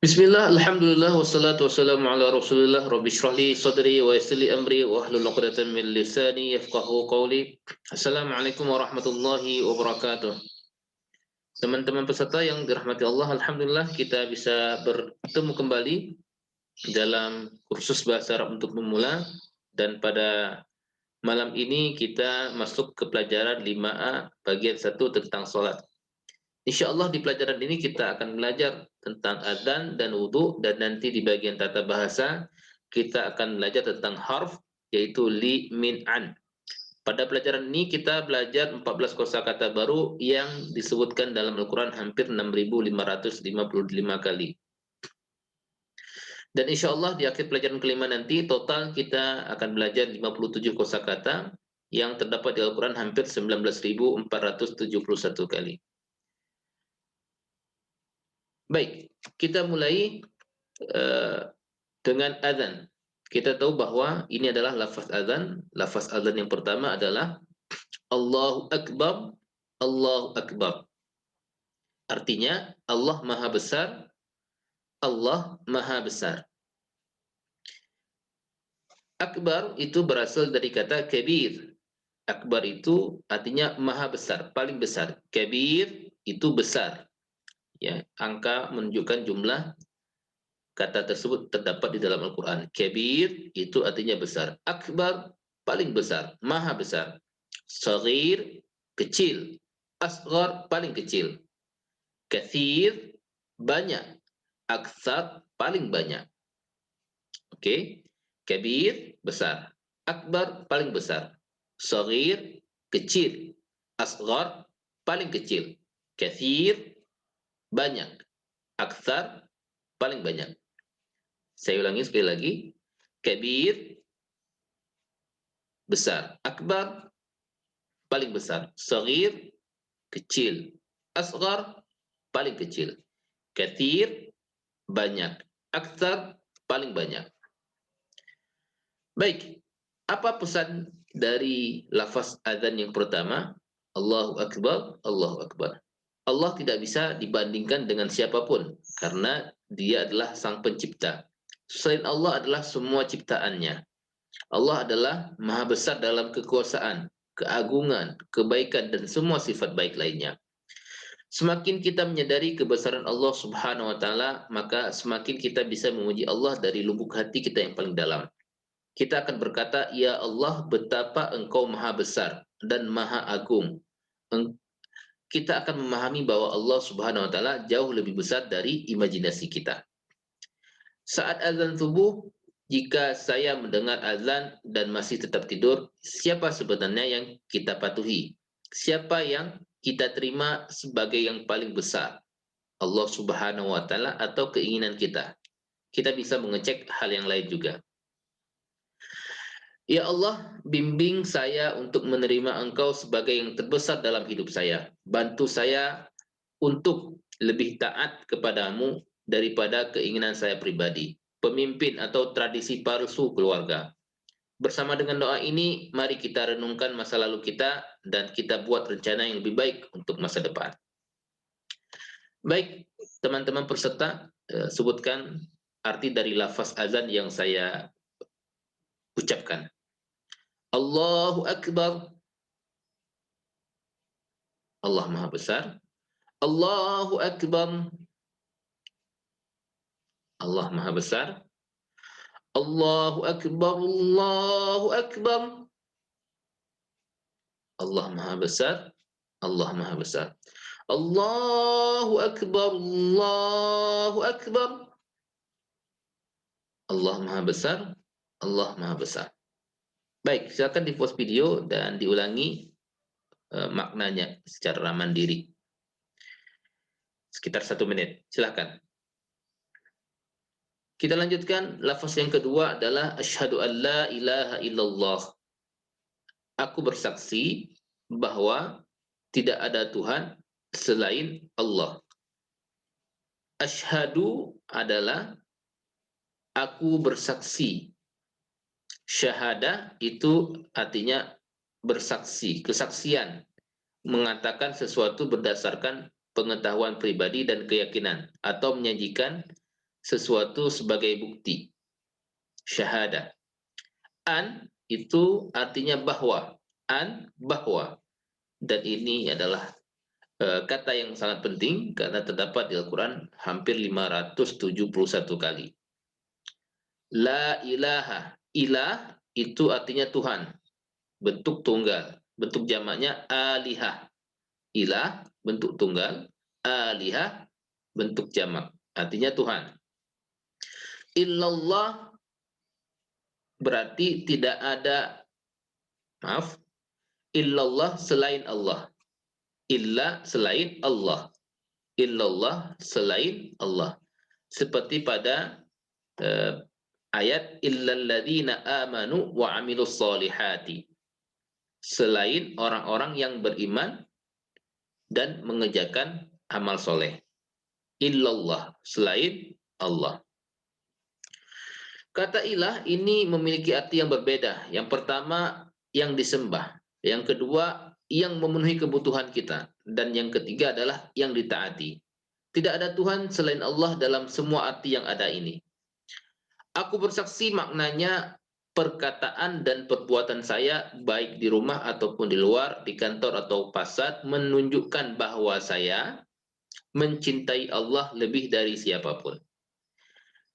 Bismillah, alhamdulillah, wassalatu wassalamu ala rasulillah, rabbi shrah li sadri wa yassir li amri wa ahlul 'uqdatam min lisani yafqahu qawli. Assalamualaikum warahmatullahi wabarakatuh. Teman-teman peserta yang dirahmati Allah, alhamdulillah kita bisa bertemu kembali dalam kursus bahasa Arab untuk pemula, dan pada malam ini kita masuk ke pelajaran 5A bagian 1 tentang salat. Insya Allah di pelajaran ini kita akan belajar tentang adzan dan wudhu, dan nanti di bagian tata bahasa kita akan belajar tentang harf, yaitu li, min, an. Pada pelajaran ini kita belajar 14 kosakata baru yang disebutkan dalam Al-Quran hampir 6.555 kali. Dan insya Allah di akhir pelajaran kelima nanti total kita akan belajar 57 kosakata yang terdapat di Al-Quran hampir 19.471 kali. Baik, kita mulai dengan adzan. Kita tahu bahwa ini adalah lafaz adzan. Lafaz adzan yang pertama adalah Allahu Akbar, Allahu Akbar. Artinya Allah Maha Besar, Allah Maha Besar. Akbar itu berasal dari kata kabir. Akbar itu artinya maha besar, paling besar. Kabir itu besar. Ya, angka menunjukkan jumlah kata tersebut terdapat di dalam Al-Quran. Kabir itu artinya besar. Akbar, paling besar, maha besar. Saghir, kecil. Asghar, paling kecil. Kathir, banyak. Aktsar, paling banyak. Oke. Kabir, besar. Akbar, paling besar. Saghir, kecil. Asghar, paling kecil. Kathir, banyak. Aktsar, paling banyak. Saya ulangi sekali lagi. Kabir, besar. Akbar, paling besar. Saghir, kecil. Asghar, paling kecil. Kathir, banyak. Aktsar, paling banyak. Baik, apa pesan dari lafaz adzan yang pertama? Allahu Akbar, Allahu Akbar. Allah tidak bisa dibandingkan dengan siapapun karena Dia adalah Sang Pencipta. Selain Allah adalah semua ciptaannya. Allah adalah Maha Besar dalam kekuasaan, keagungan, kebaikan, dan semua sifat baik lainnya. Semakin kita menyadari kebesaran Allah Subhanahu wa Ta'ala, maka semakin kita bisa memuji Allah dari lubuk hati kita yang paling dalam. Kita akan berkata, "Ya Allah, betapa Engkau Maha Besar dan Maha Agung." Kita akan memahami bahwa Allah Subhanahu wa Ta'ala jauh lebih besar dari imajinasi kita. Saat azan subuh, jika saya mendengar azan dan masih tetap tidur, siapa sebenarnya yang kita patuhi? Siapa yang kita terima sebagai yang paling besar? Allah Subhanahu wa Ta'ala atau keinginan kita? Kita bisa mengecek hal yang lain juga. Ya Allah, bimbing saya untuk menerima Engkau sebagai yang terbesar dalam hidup saya. Bantu saya untuk lebih taat kepadamu daripada keinginan saya pribadi, pemimpin atau tradisi palsu keluarga. Bersama dengan doa ini, mari kita renungkan masa lalu kita dan kita buat rencana yang lebih baik untuk masa depan. Baik, teman-teman peserta, sebutkan arti dari lafaz azan yang saya ucapkan. Allahu Akbar. Allah Maha Besar. Allahu Akbar. Allah Maha Besar. Allahu Akbar. Allahu Akbar. Allah Maha Besar. Allah Maha Besar. Allahu Akbar. Allahu Akbar. Allah Maha Besar. Allah Maha Besar. Baik, silakan di pause video dan diulangi maknanya secara mandiri. Sekitar 1 menit. Silakan. Kita lanjutkan. Lafaz yang kedua adalah asyhadu an la ilaha illallah. Aku bersaksi bahwa tidak ada Tuhan selain Allah. Asyhadu adalah aku bersaksi. Syahadah itu artinya bersaksi, kesaksian, mengatakan sesuatu berdasarkan pengetahuan pribadi dan keyakinan, atau menyajikan sesuatu sebagai bukti, syahadah. An itu artinya bahwa, bahwa, dan ini adalah kata yang sangat penting karena terdapat di Al-Quran hampir 571 kali. La ilaha, ilah itu artinya Tuhan, bentuk tunggal, bentuk jamaknya alihah. Ilah bentuk tunggal, alihah bentuk jamak, artinya Tuhan. Illallah berarti tidak ada, maaf, illallah selain Allah. Illa selain Allah. Illallah selain Allah. Seperti pada ayat illalladzina amanu wa amilus solihati. Selain orang-orang yang beriman dan mengerjakan amal soleh. Illallah selain Allah. Kata ilah ini memiliki arti yang berbeda. Yang pertama, yang disembah. Yang kedua, yang memenuhi kebutuhan kita. Dan yang ketiga adalah yang ditaati. Tidak ada Tuhan selain Allah dalam semua arti yang ada ini. Aku bersaksi maknanya perkataan dan perbuatan saya baik di rumah ataupun di luar, di kantor atau pasar menunjukkan bahwa saya mencintai Allah lebih dari siapapun.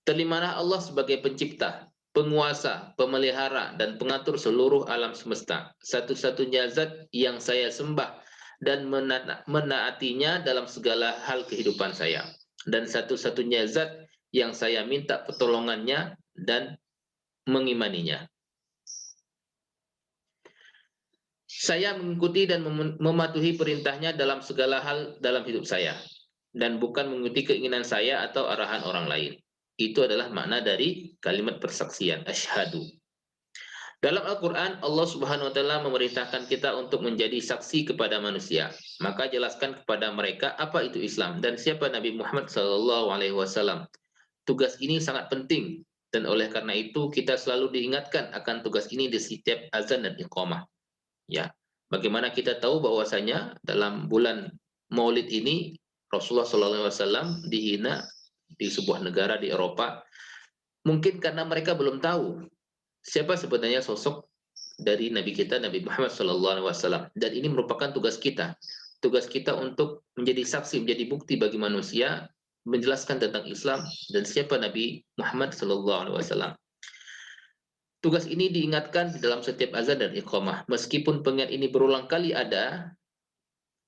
Terimalah Allah sebagai pencipta, penguasa, pemelihara, dan pengatur seluruh alam semesta. Satu-satunya zat yang saya sembah dan menaatinya dalam segala hal kehidupan saya. Dan satu-satunya zat yang saya minta pertolongannya dan mengimaninya. Saya mengikuti dan mematuhi perintahnya dalam segala hal dalam hidup saya. Dan bukan mengikuti keinginan saya atau arahan orang lain. Itu adalah makna dari kalimat persaksian, asyhadu. Dalam Al-Quran, Allah Subhanahu wa Ta'ala memerintahkan kita untuk menjadi saksi kepada manusia. Maka jelaskan kepada mereka apa itu Islam dan siapa Nabi Muhammad SAW. Tugas ini sangat penting, dan oleh karena itu kita selalu diingatkan akan tugas ini di setiap azan dan iqamah. Ya, bagaimana kita tahu bahwasanya dalam bulan Maulid ini Rasulullah SAW dihina di sebuah negara di Eropa, mungkin karena mereka belum tahu siapa sebenarnya sosok dari Nabi kita, Nabi Muhammad SAW. Dan ini merupakan tugas kita untuk menjadi saksi, menjadi bukti bagi manusia, menjelaskan tentang Islam dan siapa Nabi Muhammad SAW. Tugas ini diingatkan di dalam setiap azan dan iqamah. Meskipun pengingat ini berulang kali ada,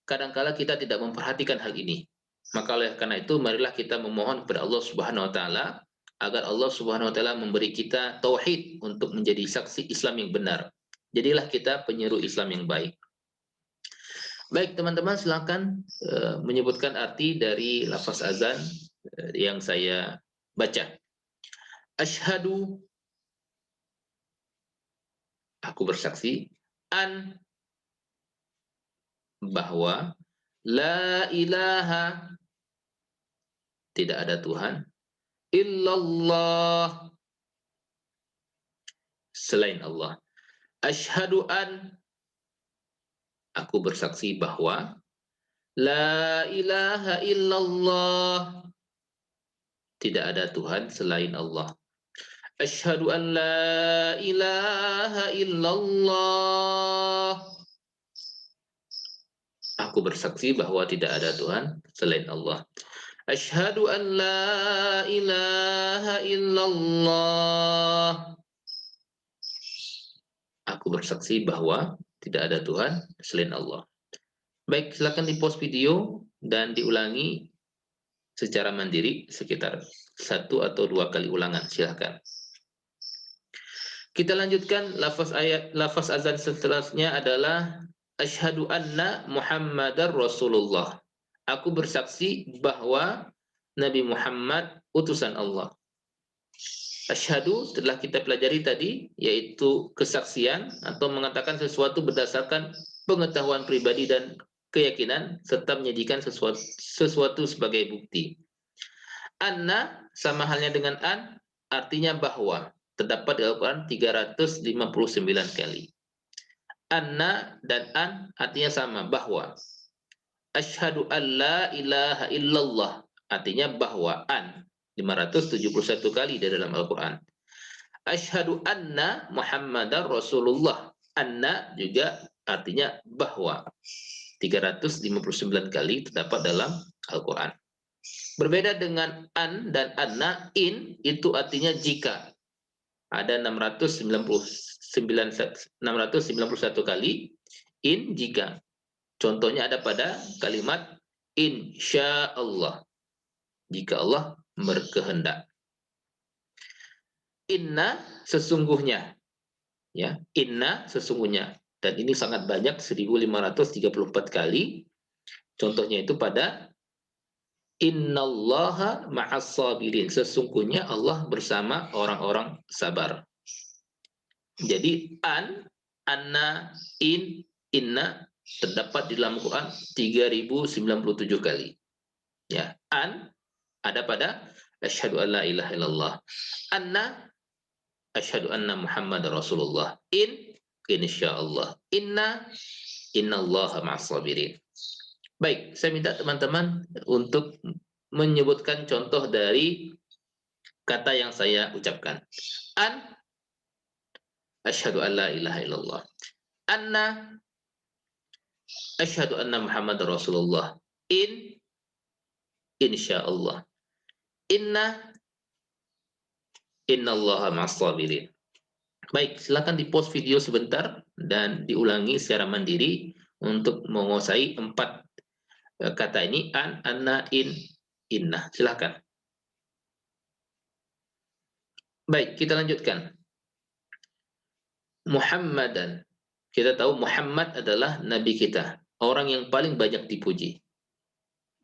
kadangkala kita tidak memperhatikan hal ini. Maka oleh karena itu, marilah kita memohon kepada Allah Subhanahu wa Ta'ala agar Allah Subhanahu wa Ta'ala memberi kita tauhid untuk menjadi saksi Islam yang benar. Jadilah kita penyeru Islam yang baik. Baik, teman-teman, silakan menyebutkan arti dari lafaz azan yang saya baca. Asyhadu, aku bersaksi, an, bahwa, la ilaha, tidak ada Tuhan, illallah, selain Allah. Asyhadu an, aku bersaksi bahwa, la ilaha illallah, tidak ada Tuhan selain Allah. Asyhadu an la ilaha illallah, aku bersaksi bahwa tidak ada Tuhan selain Allah. Asyhadu an la ilaha illallah, aku bersaksi bahwa tidak ada Tuhan selain Allah. Baik, silakan di-pause video dan diulangi secara mandiri sekitar 1 atau 2 kali ulangan, silakan. Kita lanjutkan lafaz azan seterusnya adalah asyhadu anna Muhammadar Rasulullah. Aku bersaksi bahwa Nabi Muhammad utusan Allah. Asyhadu telah kita pelajari tadi, yaitu kesaksian atau mengatakan sesuatu berdasarkan pengetahuan pribadi dan keyakinan serta menyajikan sesuatu sebagai bukti. Anna sama halnya dengan an, artinya bahwa. Terdapat di Al-Quran 359 kali. Anna dan an artinya sama, bahwa. Asyhadu an la ilaha illallah artinya bahwa, an, 571 kali di dalam Al-Quran. Asyhadu anna Muhammadar Rasulullah. Anna juga artinya bahwa. 359 kali terdapat dalam Al-Quran. Berbeda dengan an dan anna, in itu artinya jika. Ada 691 kali in jika. Contohnya ada pada kalimat insya Allah. Jika Allah berkehendak. Inna sesungguhnya. Ya, inna sesungguhnya. Dan ini sangat banyak, 1534 kali. Contohnya itu pada innallaha ma'as sabirin. Sesungguhnya Allah bersama orang-orang sabar. Jadi anna, inna terdapat di dalam Quran 3097 kali. Ya, ada pada asyhadu alla ilaha illallah. Anna asyhadu anna Muhammadar Rasulullah. Insyaallah. Innallaha ma'as sabirin. Baik, saya minta teman-teman untuk menyebutkan contoh dari kata yang saya ucapkan. Asyhadu an la ilaha illallah. Anna asyhadu anna Muhammadar Rasulullah. Insyaallah. Innallaha ma'as sabirin. Baik, silakan di-pause video sebentar dan diulangi secara mandiri untuk menguasai 4 kata ini, anna, inna. Silakan. Baik, kita lanjutkan. Muhammadan. Kita tahu Muhammad adalah nabi kita, orang yang paling banyak dipuji.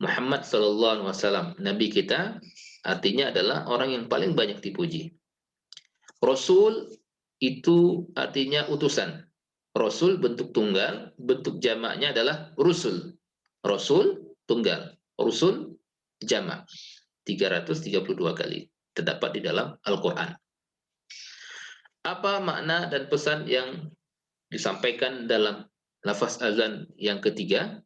Muhammad sallallahu alaihi wasallam, nabi kita, artinya adalah orang yang paling banyak dipuji. Rasul itu artinya utusan. Rasul bentuk tunggal, bentuk jamaknya adalah rusul. Rasul tunggal, rusul jamak. 332 kali terdapat di dalam Al-Quran. Apa makna dan pesan yang disampaikan dalam lafaz azan yang ketiga?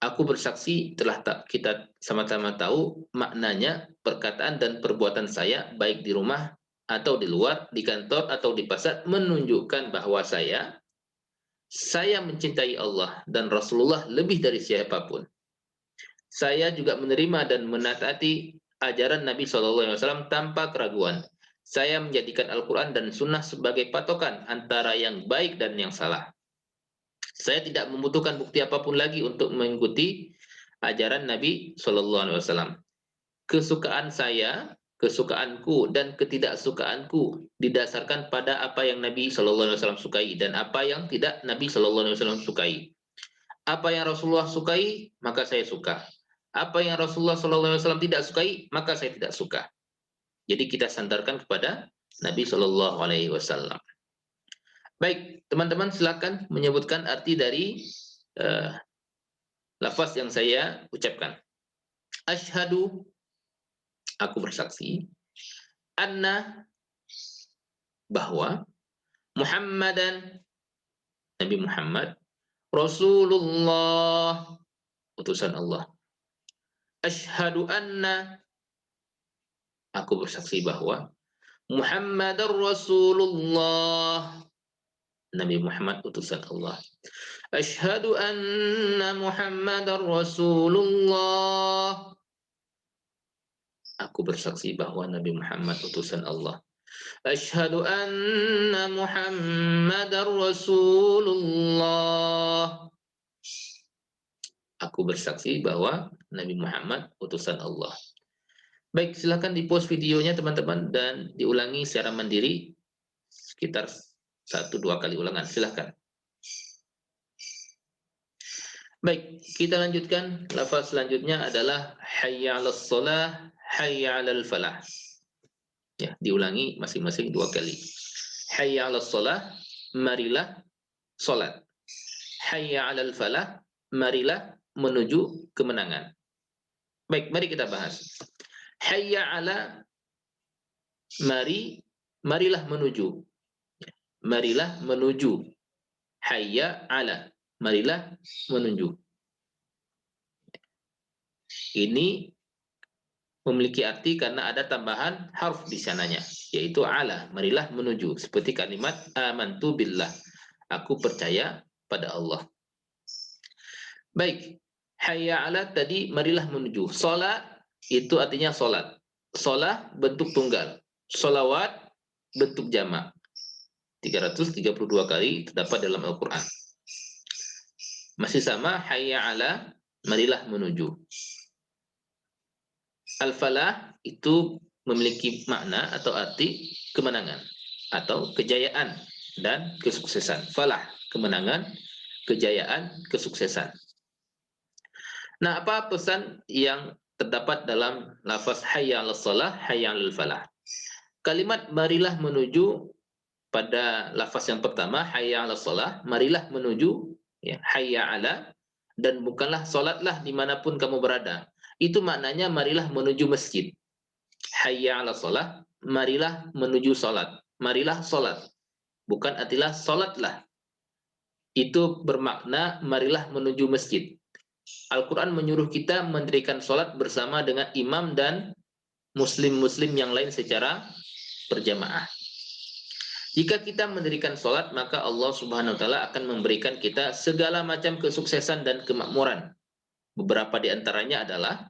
Aku bersaksi telah kita sama-sama tahu maknanya perkataan dan perbuatan saya baik di rumah atau di luar, di kantor atau di pasar menunjukkan bahwa saya mencintai Allah dan Rasulullah lebih dari siapapun. Saya juga menerima dan menaati ajaran Nabi SAW tanpa keraguan. Saya menjadikan Al-Quran dan Sunnah sebagai patokan antara yang baik dan yang salah. Saya tidak membutuhkan bukti apapun lagi untuk mengikuti ajaran Nabi SAW. Kesukaan saya, kesukaanku, dan ketidaksukaanku didasarkan pada apa yang Nabi SAW sukai dan apa yang tidak Nabi SAW sukai. Apa yang Rasulullah sukai, maka saya suka. Apa yang Rasulullah SAW tidak sukai, maka saya tidak suka. Jadi kita sandarkan kepada Nabi SAW. Baik, teman-teman silakan menyebutkan arti dari lafaz yang saya ucapkan. Asyhadu, aku bersaksi, anna, bahwa, Muhammadan, Nabi Muhammad, Rasulullah, utusan Allah. Asyhadu anna, aku bersaksi bahwa, Muhammadar Rasulullah, Nabi Muhammad utusan Allah. Asyhadu anna Muhammadar Rasulullah. Aku bersaksi bahwa Nabi Muhammad utusan Allah. Asyhadu anna Muhammadar Rasulullah. Aku bersaksi bahwa Nabi Muhammad utusan Allah. Baik, silakan di-pause videonya teman-teman dan diulangi secara mandiri sekitar 1-2 kali ulangan. Silakan. Baik, kita lanjutkan. Lafaz selanjutnya adalah hayya 'alas shalah, hayya 'alal falah. Ya, diulangi masing-masing 2 kali. Hayya 'alas shalah, marilah salat. Hayya 'alal falah, marilah menuju kemenangan. Baik, mari kita bahas. Hayya 'ala, marilah menuju. Marilah menuju. Hayya 'ala, marilah menuju. Ini memiliki arti karena ada tambahan harf di sananya, yaitu ala, marilah menuju, seperti kalimat amantu billah, aku percaya pada Allah. Baik, hayya ala tadi marilah menuju. Salat itu artinya salat. Salat bentuk tunggal. Salawat bentuk jamak. 332 kali terdapat dalam Al-Qur'an. Masih sama, hayya ala, marilah menuju. Al-falah itu memiliki makna atau arti kemenangan atau kejayaan dan kesuksesan. Falah, kemenangan, kejayaan, kesuksesan. Nah, apa pesan yang terdapat dalam lafaz hayya 'alas shalah, hayya 'alal falah? Kalimat marilah menuju pada lafaz yang pertama, hayya 'alas shalah, marilah menuju, ya, hayya 'ala, dan bukanlah salatlah dimanapun kamu berada. Itu maknanya marilah menuju masjid. Hayya 'alas shalah, marilah menuju salat. Marilah salat. Bukan artilah salatlah. Itu bermakna marilah menuju masjid. Al-Quran menyuruh kita mendirikan sholat bersama dengan imam dan muslim-muslim yang lain secara berjamaah. Jika kita mendirikan sholat, maka Allah Subhanahu wa Ta'ala akan memberikan kita segala macam kesuksesan dan kemakmuran. Beberapa di antaranya adalah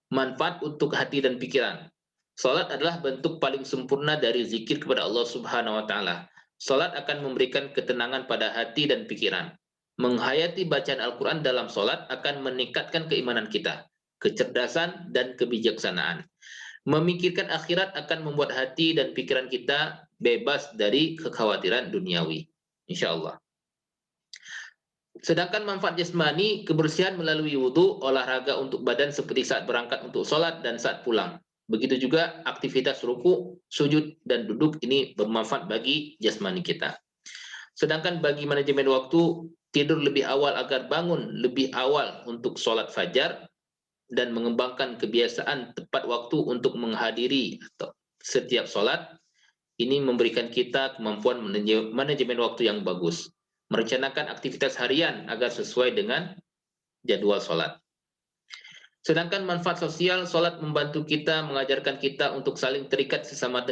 manfaat untuk hati dan pikiran. Sholat adalah bentuk paling sempurna dari zikir kepada Allah Subhanahu wa Ta'ala. Sholat akan memberikan ketenangan pada hati dan pikiran. Menghayati bacaan Al-Quran dalam sholat akan meningkatkan keimanan kita, kecerdasan, dan kebijaksanaan. Memikirkan akhirat akan membuat hati dan pikiran kita bebas dari kekhawatiran duniawi. Insya Allah. Sedangkan manfaat jasmani, kebersihan melalui wudhu, olahraga untuk badan seperti saat berangkat untuk sholat dan saat pulang. Begitu juga aktivitas ruku, sujud, dan duduk ini bermanfaat bagi jasmani kita. Sedangkan bagi manajemen waktu, tidur lebih awal agar bangun lebih awal untuk sholat fajar, dan mengembangkan kebiasaan tepat waktu untuk menghadiri atau setiap sholat, ini memberikan kita kemampuan manajemen waktu yang bagus. Merencanakan aktivitas harian agar sesuai dengan jadwal sholat. Sedangkan manfaat sosial, sholat membantu kita, mengajarkan kita untuk saling terikat sesama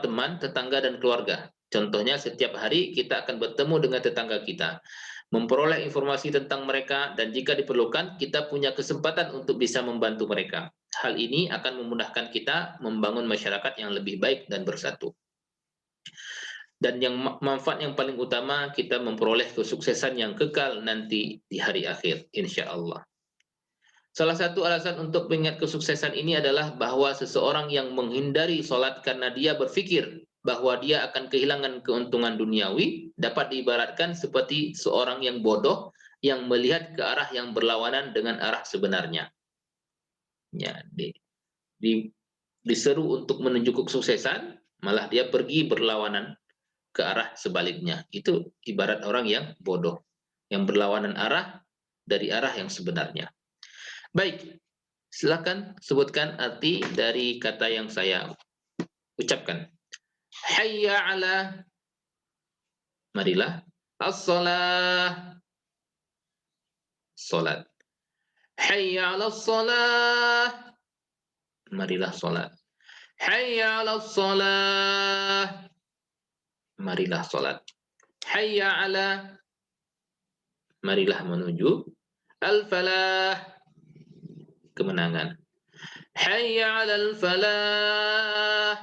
teman, tetangga, dan keluarga. Contohnya, setiap hari kita akan bertemu dengan tetangga kita, memperoleh informasi tentang mereka, dan jika diperlukan, kita punya kesempatan untuk bisa membantu mereka. Hal ini akan memudahkan kita membangun masyarakat yang lebih baik dan bersatu. Dan yang manfaat yang paling utama, kita memperoleh kesuksesan yang kekal nanti di hari akhir, insya Allah. Salah satu alasan untuk mengingat kesuksesan ini adalah bahwa seseorang yang menghindari sholat karena dia berpikir bahwa dia akan kehilangan keuntungan duniawi dapat diibaratkan seperti seorang yang bodoh yang melihat ke arah yang berlawanan dengan arah sebenarnya. Ya, diseru untuk menuju kesuksesan, malah dia pergi berlawanan ke arah sebaliknya. Itu ibarat orang yang bodoh, yang berlawanan arah dari arah yang sebenarnya. Baik, silakan sebutkan arti dari kata yang saya ucapkan. Hayya ala, marilah. As-salah, salat. Hayya ala salah, marilah salat. Hayya ala salah, marilah salat. Hayya ala, marilah menuju. Al-falah, kemenangan. Hayya 'alal falah,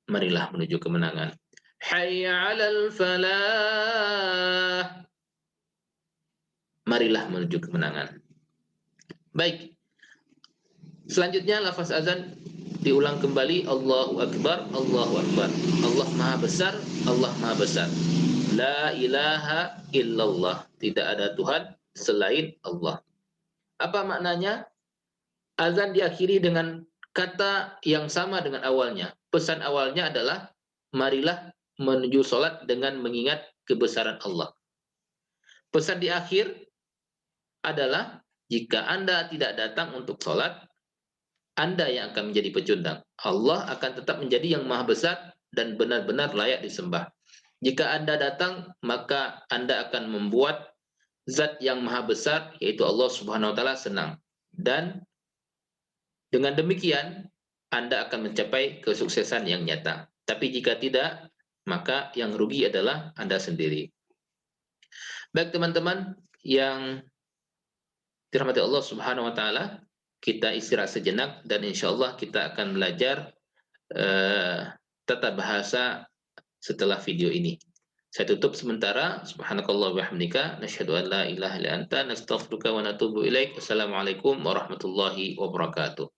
marilah menuju kemenangan. Hayya 'alal falah, marilah menuju kemenangan. Baik. Selanjutnya lafaz azan diulang kembali, Allahu Akbar, Allahu Akbar. Allah Maha Besar, Allah Maha Besar. La ilaha illallah, tidak ada Tuhan selain Allah. Apa maknanya? Azan diakhiri dengan kata yang sama dengan awalnya. Pesan awalnya adalah, marilah menuju sholat dengan mengingat kebesaran Allah. Pesan di akhir adalah, jika Anda tidak datang untuk sholat, Anda yang akan menjadi pecundang. Allah akan tetap menjadi yang maha besar dan benar-benar layak disembah. Jika Anda datang, maka Anda akan membuat zat yang maha besar, yaitu Allah Subhanahu wa Ta'ala, senang. Dan Dengan demikian, Anda akan mencapai kesuksesan yang nyata. Tapi jika tidak, maka yang rugi adalah Anda sendiri. Baik teman-teman yang dirahmati Allah Subhanahu wa taala, kita istirahat sejenak dan insya Allah kita akan belajar tata bahasa setelah video ini. Saya tutup sementara. Subhanakallah wa bihamdika, nasyhadu an la ilaha illa anta, nastaghfiruka wa natubu ilaik. Wassalamualaikum warahmatullahi wabarakatuh.